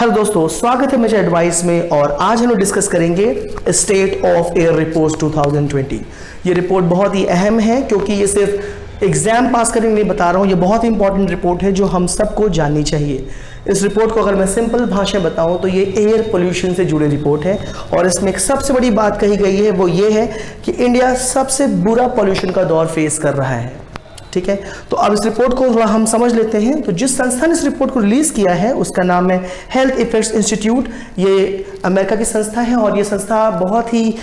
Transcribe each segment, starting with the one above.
Hello दोस्तों, स्वागत है मेरे एडवाइस में। और आज हम लोग डिस्कस करेंगे स्टेट ऑफ एयर रिपोर्ट 2020। ये रिपोर्ट बहुत ही अहम है क्योंकि ये सिर्फ एग्जाम पास करने के लिए बता रहा हूँ। ये बहुत ही इंपॉर्टेंट रिपोर्ट है जो हम सबको जाननी चाहिए। इस रिपोर्ट को अगर मैं सिंपल भाषा में बताऊं तो ये एयर पोल्यूशन से जुड़ी रिपोर्ट है और इसमें एक सबसे बड़ी बात कही गई है, वो ये है कि इंडिया सबसे बुरा पोल्यूशन का दौर फेस कर रहा है। ठीक है, तो अब इस रिपोर्ट को थोड़ा हम समझ लेते हैं। तो जिस संस्था ने इस रिपोर्ट को रिलीज किया है उसका नाम है हेल्थ इफेक्ट्स इंस्टीट्यूट। ये अमेरिका की संस्था है और ये संस्था बहुत ही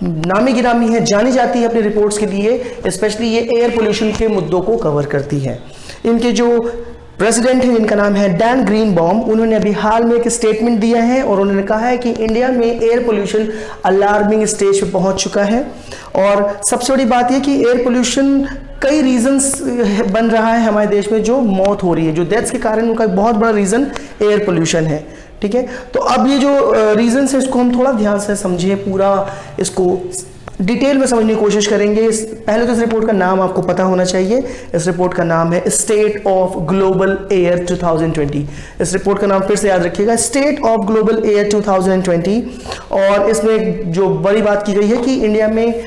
नामी गिरामी है, जानी जाती है अपने रिपोर्ट्स के लिए। स्पेशली ये एयर पोल्यूशन के मुद्दों को कवर करती है। इनके जो प्रेसिडेंट है जिनका नाम है डैन ग्रीनबॉम, उन्होंने अभी हाल में एक स्टेटमेंट दिया है और उन्होंने कहा है कि इंडिया में एयर पोल्यूशन अलार्मिंग स्टेज पे पहुंच चुका है। और सबसे बड़ी बात यह कि एयर पोल्यूशन कई रीजंस बन रहा है हमारे देश में, जो मौत हो रही है, जो डेथ्स के कारण उनका एक बहुत बड़ा रीजन एयर पोल्यूशन है। ठीक है, तो अब ये जो रीजंस है इसको हम थोड़ा ध्यान से समझिए, पूरा इसको डिटेल में समझने की कोशिश करेंगे। पहले तो इस रिपोर्ट का नाम आपको पता होना चाहिए। इस रिपोर्ट का नाम है स्टेट ऑफ ग्लोबल एयर 2020। इस रिपोर्ट का नाम फिर से याद रखिएगा, स्टेट ऑफ ग्लोबल एयर 2020। और इसमें जो बड़ी बात की गई है कि इंडिया में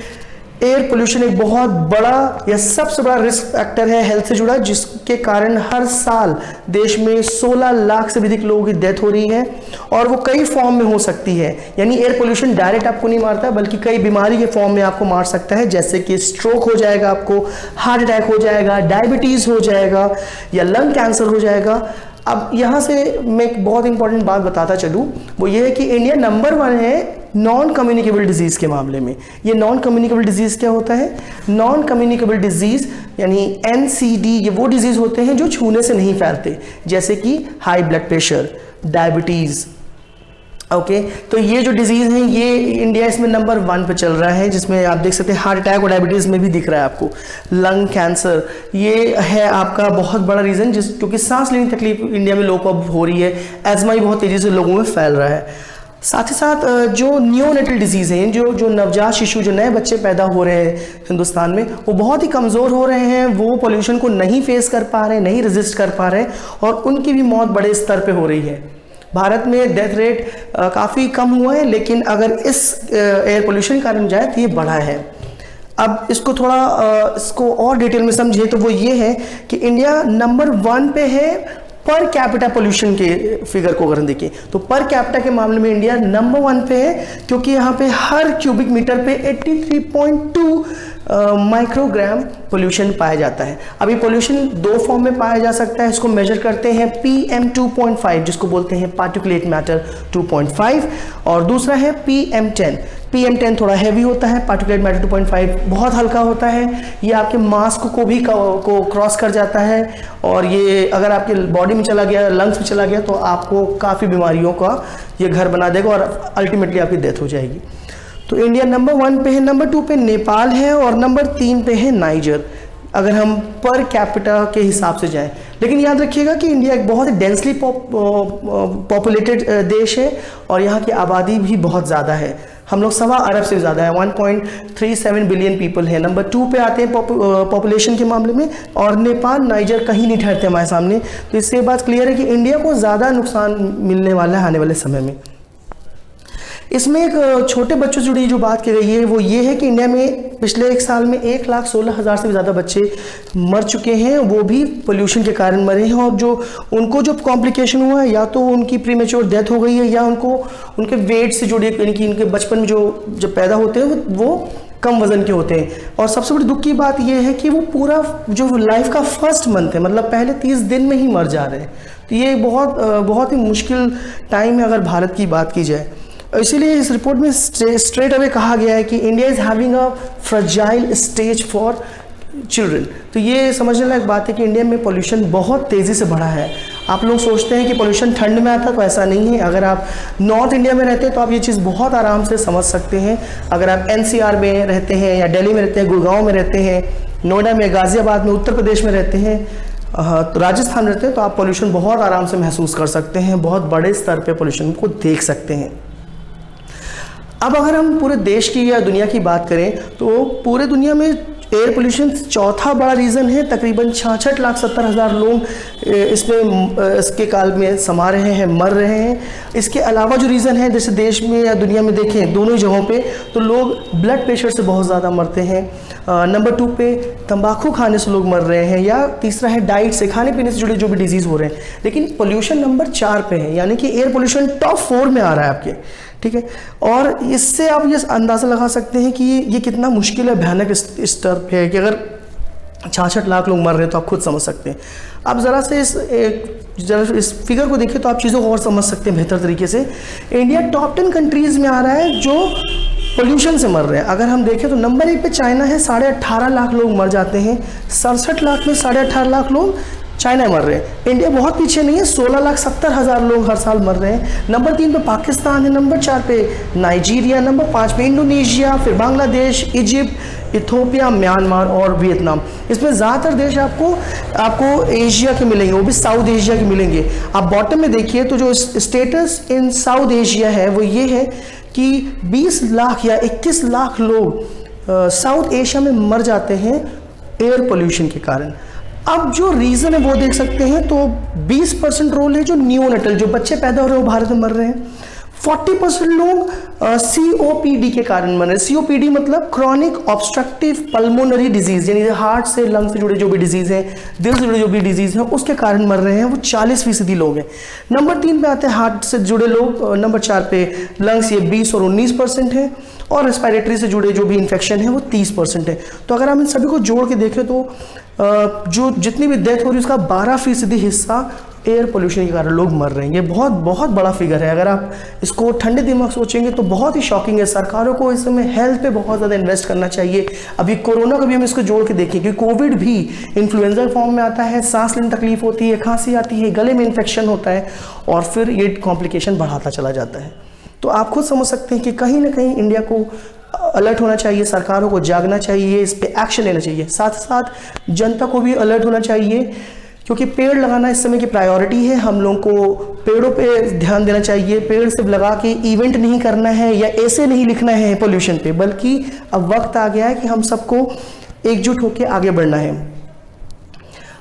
एयर पोल्यूशन एक बहुत बड़ा या सबसे बड़ा रिस्क फैक्टर है हेल्थ से जुड़ा, जिसके कारण हर साल देश में 16 लाख से अधिक लोगों की डेथ हो रही है और वो कई फॉर्म में हो सकती है। यानी एयर पोल्यूशन डायरेक्ट आपको नहीं मारता बल्कि कई बीमारी के फॉर्म में आपको मार सकता है, जैसे कि स्ट्रोक हो जाएगा, आपको हार्ट अटैक हो जाएगा, डायबिटीज हो जाएगा या लंग कैंसर हो जाएगा। अब यहाँ से मैं एक बहुत इंपॉर्टेंट बात बताता चलूँ, वो ये है कि इंडिया नंबर 1 है नॉन कम्युनिकेबल डिजीज़ के मामले में। ये नॉन कम्युनिकेबल डिजीज़ क्या होता है? नॉन कम्युनिकेबल डिजीज़ यानी NCD, ये वो डिजीज़ होते हैं जो छूने से नहीं फैलते, जैसे कि high blood pressure, diabetes. Okay, तो ये जो डिजीज़ है ये इंडिया इसमें नंबर 1 पे चल रहा है, जिसमें आप देख सकते हैं हार्ट अटैक और डायबिटीज़ में भी दिख रहा है आपको। लंग कैंसर ये है आपका बहुत बड़ा रीज़न, क्योंकि सांस लेने की तकलीफ इंडिया में लोगों को अब हो रही है। एजमा भी बहुत तेज़ी से लोगों में फैल रहा है। साथ ही साथ जो नियोनेटल डिजीज़ हैं, जो नवजात शिशु, जो नए बच्चे पैदा हो रहे हैं हिंदुस्तान में, वो बहुत ही कमज़ोर हो रहे हैं। वो पोल्यूशन को नहीं फेस कर पा रहे, नहीं रेजिस्ट कर पा रहे और उनकी भी मौत बड़े स्तर पे हो रही है। भारत में डेथ रेट काफ़ी कम हुआ है, लेकिन अगर इस एयर पोल्यूशन के कारण जाए तो ये बढ़ा है। अब इसको थोड़ा इसको और डिटेल में समझिए तो वो ये है कि इंडिया नंबर 1 पे है पर कैपिटा पोल्यूशन के फिगर को अगर देखें तो पर कैपिटा के मामले में इंडिया नंबर 1 पे है, क्योंकि यहाँ पे हर क्यूबिक मीटर पे 83.2 माइक्रोग्राम पोल्यूशन पाया जाता है। अभी पोल्यूशन 2 फॉर्म में पाया जा सकता है। इसको मेजर करते हैं PM 2.5, जिसको बोलते हैं पार्टिकुलेट मैटर 2.5, और दूसरा है PM 10। PM 10 थोड़ा हैवी होता है, पार्टिकुलेट मैटर 2.5 बहुत हल्का होता है। ये आपके मास्क को भी को क्रॉस कर जाता है और ये अगर आपके बॉडी में चला गया, लंग्स में चला गया, तो आपको काफ़ी बीमारियों का ये घर बना देगा और अल्टीमेटली आपकी डेथ हो जाएगी। तो इंडिया नंबर 1 पे है, नंबर 2 पे नेपाल है और नंबर 3 पे है नाइजर, अगर हम पर कैपिटा के हिसाब से जाएं। लेकिन याद रखिएगा कि इंडिया एक बहुत ही डेंसली पॉपुलेटेड देश है और यहाँ की आबादी भी बहुत ज़्यादा है। हम लोग 1.25 अरब से ज़्यादा है, 1.37 बिलियन पीपल है। नंबर 2 पे आते हैं पॉपुलेशन के मामले में, और नेपाल नाइजर कहीं नहीं ठहरते हमारे सामने। तो इससे बात क्लियर है कि इंडिया को ज़्यादा नुकसान मिलने वाला है आने वाले समय में। इसमें एक छोटे बच्चों से जुड़ी जो बात की गई है वो ये है कि इंडिया में पिछले 1 साल में 1,16,000 से भी ज़्यादा बच्चे मर चुके हैं, वो भी पोल्यूशन के कारण मरे हैं। और जो उनको जो कॉम्प्लिकेशन हुआ है, या तो उनकी प्रीमेच्योर डेथ हो गई है या उनको उनके वेट से जुड़ी, यानी कि उनके बचपन में जब पैदा होते हैं वो कम वजन के होते हैं। और सबसे बड़ी दुख की बात यह है कि वो पूरा जो लाइफ का फर्स्ट मंथ है, मतलब पहले 30 दिन में ही मर जा रहे हैं। तो ये बहुत ही मुश्किल टाइम है अगर भारत की बात की जाए। इसीलिए इस रिपोर्ट में स्ट्रेट अवे कहा गया है कि India is having a fragile stage for children. तो ये समझने लायक बात है कि इंडिया में पोल्यूशन बहुत तेज़ी से बढ़ा है। आप लोग सोचते हैं कि पोल्यूशन ठंड में आता, तो ऐसा नहीं है। अगर आप नॉर्थ इंडिया में रहते हैं तो आप ये चीज़ बहुत आराम से समझ सकते हैं। अगर आप NCR में रहते हैं या दिल्ली में रहते हैं, गुड़गांव में रहते हैं, नोएडा में, गाज़ियाबाद में, उत्तर प्रदेश में रहते हैं, तो राजस्थान में रहते हैं, तो आप पोल्यूशन बहुत आराम से महसूस कर सकते हैं, बहुत बड़े स्तर पर पोल्यूशन को देख सकते हैं। अब अगर हम पूरे देश की या दुनिया की बात करें तो पूरे दुनिया में एयर पोल्यूशन चौथा बड़ा रीज़न है, तकरीबन 66,70,000 लोग इसके काल में समा रहे हैं, मर रहे हैं। इसके अलावा जो रीज़न है, जैसे देश में या दुनिया में देखें दोनों जगहों पे, तो लोग ब्लड प्रेशर से बहुत ज़्यादा मरते हैं। नंबर 2 पे तंबाकू खाने से लोग मर रहे हैं, या तीसरा है डाइट से, खाने पीने से जुड़े जो भी डिजीज़ हो रहे हैं। लेकिन पोल्यूशन नंबर 4 पे है, यानी कि एयर पोल्यूशन टॉप 4 में आ रहा है आपके, ठीक है। और इससे आप ये अंदाज़ा लगा सकते हैं कि ये कितना मुश्किल है, भयानक स्तर पे है कि अगर 66 लाख लोग मर रहे हैं तो आप खुद समझ सकते हैं। आप ज़रा से इस फिगर को देखें तो आप चीज़ों को और समझ सकते हैं बेहतर तरीके से। इंडिया टॉप 10 कंट्रीज़ में आ रहा है जो पोल्यूशन से मर रहे हैं। अगर हम देखें तो नंबर 1 पे चाइना है, 18.5 लाख लोग मर जाते हैं। 67 लाख में 18.5 लाख लोग चाइना मर रहे हैं। इंडिया बहुत पीछे नहीं है, 16,70,000 लोग हर साल मर रहे हैं। नंबर 3 पे पाकिस्तान है, नंबर 4 पे नाइजीरिया, नंबर 5 पे इंडोनेशिया, फिर बांग्लादेश, इजिप्ट, इथोपिया, म्यांमार और वियतनाम। इसमें ज़्यादातर देश आपको एशिया के मिलेंगे, वो भी साउथ एशिया के मिलेंगे। आप बॉटम में देखिए तो जो स्टेटस इन साउथ एशिया है वो ये है कि 20 लाख या 21 लाख लोग साउथ एशिया में मर जाते हैं एयर पोल्यूशन के कारण। अब जो रीज़न है वो देख सकते हैं, तो 20% रोल है जो न्यूनेटल, जो बच्चे पैदा हो रहे हैं वो भारत में मर रहे हैं। 40% लोग COPD के कारण मर रहे हैं। COPD मतलब क्रॉनिक ऑब्स्ट्रक्टिव पल्मोनरी डिजीज़, यानी हार्ट से, लंग से जुड़े जो भी डिजीज़ हैं, दिल से जुड़े जो भी डिजीज़ हैं, उसके कारण मर रहे हैं, वो 40% लोग हैं। नंबर 3 पे आते हैं हार्ट से जुड़े लोग, नंबर 4 पे लंग्स, ये 20 और 19% है, और रेस्पिरेटरी से जुड़े जो भी इन्फेक्शन है वो 30% है। तो अगर हम इन सभी को जोड़ के देखें तो जो जितनी भी डेथ हो रही है उसका 12% हिस्सा एयर पोल्यूशन के कारण लोग मर रहे हैं। ये बहुत बहुत बड़ा फिगर है। अगर आप इसको ठंडे दिमाग सोचेंगे तो बहुत ही शॉकिंग है। सरकारों को इस समय हेल्थ पे बहुत ज़्यादा इन्वेस्ट करना चाहिए। अभी कोरोना का भी हम इसको जोड़ के देखें कि कोविड भी इन्फ्लुएंजा फॉर्म में आता है, सांस लेने तकलीफ होती है, खांसी आती है, गले में इन्फेक्शन होता है, और फिर ये कॉम्प्लिकेशन बढ़ाता चला जाता है। तो आप खुद समझ सकते हैं कि कहीं ना कहीं इंडिया को अलर्ट होना चाहिए, सरकारों को जागना चाहिए, इस पे एक्शन लेना चाहिए। साथ साथ जनता को भी अलर्ट होना चाहिए, क्योंकि पेड़ लगाना इस समय की प्रायोरिटी है। हम लोगों को पेड़ों पे ध्यान देना चाहिए। पेड़ सिर्फ लगा के इवेंट नहीं करना है या ऐसे नहीं लिखना है पोल्यूशन पे, बल्कि अब वक्त आ गया है कि हम सबको एकजुट होकर आगे बढ़ना है।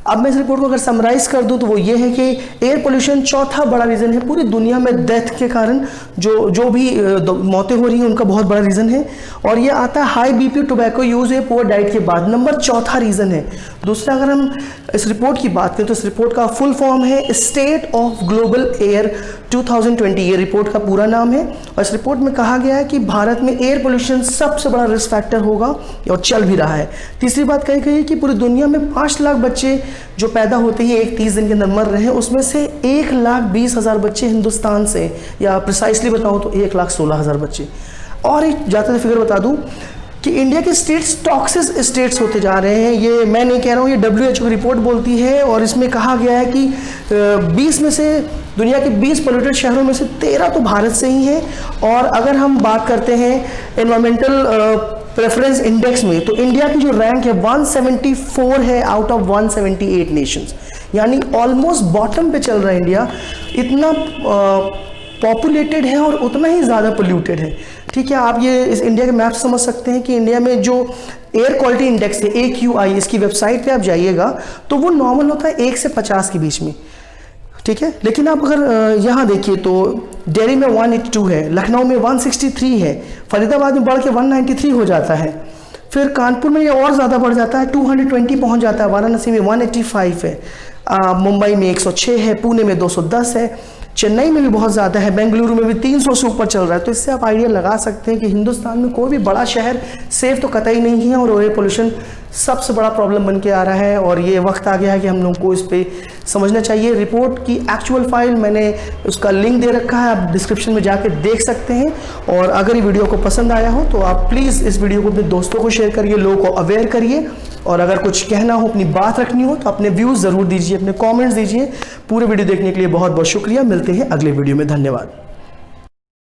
अब मैं इस रिपोर्ट को अगर समराइज कर दूं तो वो ये है कि एयर पोल्यूशन चौथा बड़ा रीज़न है पूरी दुनिया में डेथ के कारण, जो भी मौतें हो रही हैं उनका बहुत बड़ा रीज़न है। और ये आता है हाई बीपी, टोबैको यूज़ या पुअर डाइट के बाद नंबर चौथा रीज़न है। दूसरा, अगर हम इस रिपोर्ट की बात करें तो इस रिपोर्ट का फुल फॉर्म है स्टेट ऑफ ग्लोबल एयर 2020, ये रिपोर्ट का पूरा नाम है। और इस रिपोर्ट में कहा गया है कि भारत में एयर पोल्यूशन सबसे बड़ा रिस्क फैक्टर होगा और चल भी रहा है। तीसरी बात कही गई है कि पूरी दुनिया में 5 लाख बच्चे जो पैदा होते ही 30 दिन के अंदर मर रहे हैं, उसमें से 1,20,000 बच्चे हिंदुस्तान से, या प्रिसाइसली बताऊं तो 1,16,000 बच्चे। और एक ज़्यादा फिगर बता दूं कि इंडिया के स्टेट्स टॉक्सिक स्टेट्स होते जा रहे हैं। ये मैं नहीं कह रहा हूँ, ये WHO की रिपोर्ट बोलती है। और इसमें कहा गया है कि 20 में से, दुनिया के 20 पोल्यूटेड शहरों में से 13 तो भारत से ही हैं। और अगर हम बात करते हैं एनवायरमेंटल प्रेफरेंस इंडेक्स में, तो इंडिया की जो रैंक है 174 है आउट ऑफ 178 नेशंस, यानी ऑलमोस्ट बॉटम पे चल रहा है इंडिया। इतना पॉपुलेटेड है और उतना ही ज़्यादा पोल्यूटेड है। ठीक है, आप ये इस इंडिया के मैप से समझ सकते हैं कि इंडिया में जो एयर क्वालिटी इंडेक्स है AQI, इसकी वेबसाइट पे आप जाइएगा तो वो नॉर्मल होता है 1 से 50 के बीच में। ठीक है, लेकिन आप अगर यहाँ देखिए तो दिल्ली में 182 है, लखनऊ में 163 है, फरीदाबाद में बढ़ के 193 हो जाता है, फिर कानपुर में ये और ज़्यादा बढ़ जाता है, 220 पहुँच जाता है, वाराणसी में 185 है, मुंबई में 106 है, पुणे में 210 है, चेन्नई में भी बहुत ज़्यादा है, बेंगलुरु में भी 300 से ऊपर चल रहा है। तो इससे आप आइडिया लगा सकते हैं कि हिंदुस्तान में कोई भी बड़ा शहर सेफ तो कतई नहीं है, और एयर पोल्यूशन सबसे बड़ा प्रॉब्लम बन के आ रहा है। और ये वक्त आ गया है कि हम लोगों को इस पे समझना चाहिए। रिपोर्ट की एक्चुअल फाइल मैंने उसका लिंक दे रखा है, आप डिस्क्रिप्शन में जाके देख सकते हैं। और अगर ये वीडियो को पसंद आया हो तो आप प्लीज़ इस वीडियो को अपने दोस्तों को शेयर करिए, लोगों को अवेयर करिए। और अगर कुछ कहना हो, अपनी बात रखनी हो, तो अपने व्यूज़ ज़रूर दीजिए, अपने कमेंट्स दीजिए। पूरे वीडियो देखने के लिए बहुत बहुत शुक्रिया। मिलते हैं अगले वीडियो में। धन्यवाद।